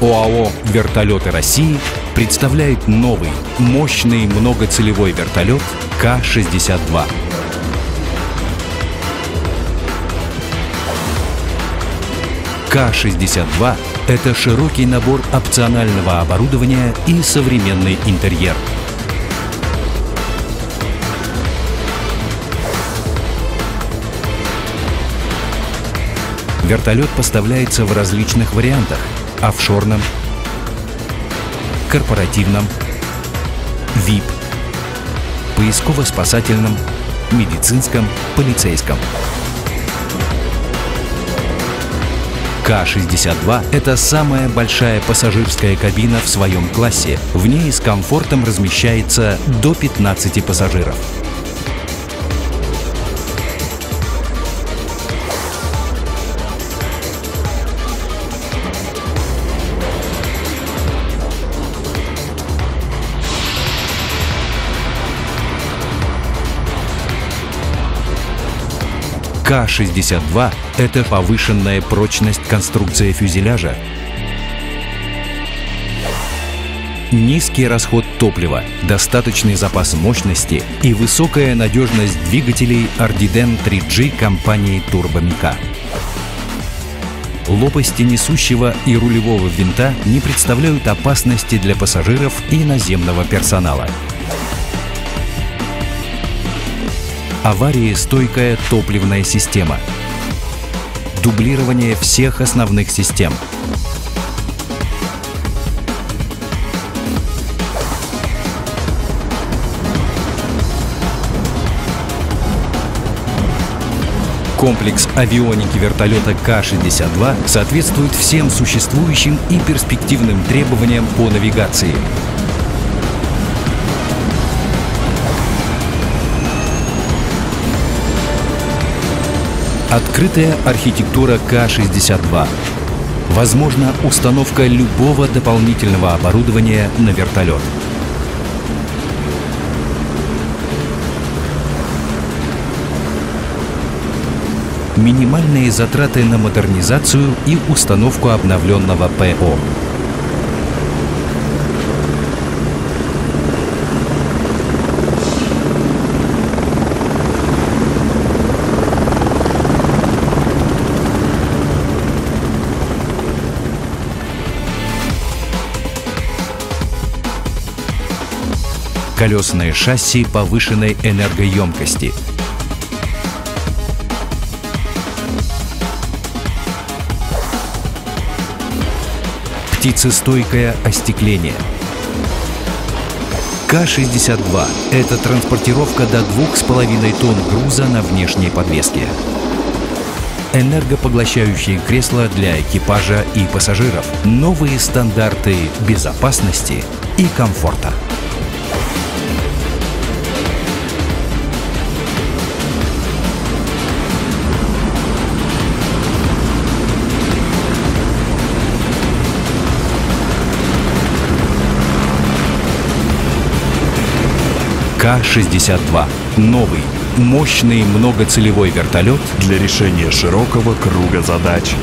ОАО «Вертолеты России» представляет новый, мощный многоцелевой вертолет К-62. К-62 – это широкий набор опционального оборудования и современный интерьер. Вертолет поставляется в различных вариантах – офшорном, корпоративном, VIP, поисково-спасательном, медицинском, полицейском. К-62 – это самая большая пассажирская кабина в своем классе. В ней с комфортом размещается до 15 пассажиров. К-62 – это повышенная прочность конструкции фюзеляжа, низкий расход топлива, достаточный запас мощности и высокая надежность двигателей Ardiden 3G компании Turbomeca. Лопасти несущего и рулевого винта не представляют опасности для пассажиров и наземного персонала. Авариестойкая топливная система. Дублирование всех основных систем. Комплекс авионики вертолета К-62 соответствует всем существующим и перспективным требованиям по навигации. Открытая архитектура К-62. Возможна установка любого дополнительного оборудования на вертолет. Минимальные затраты на модернизацию и установку обновленного ПО. Колесное шасси повышенной энергоемкости. Птицестойкое остекление. К-62 – это транспортировка до 2,5 тонн груза на внешней подвеске. Энергопоглощающие кресла для экипажа и пассажиров. Новые стандарты безопасности и комфорта. К-62 – новый, мощный многоцелевой вертолет для решения широкого круга задач.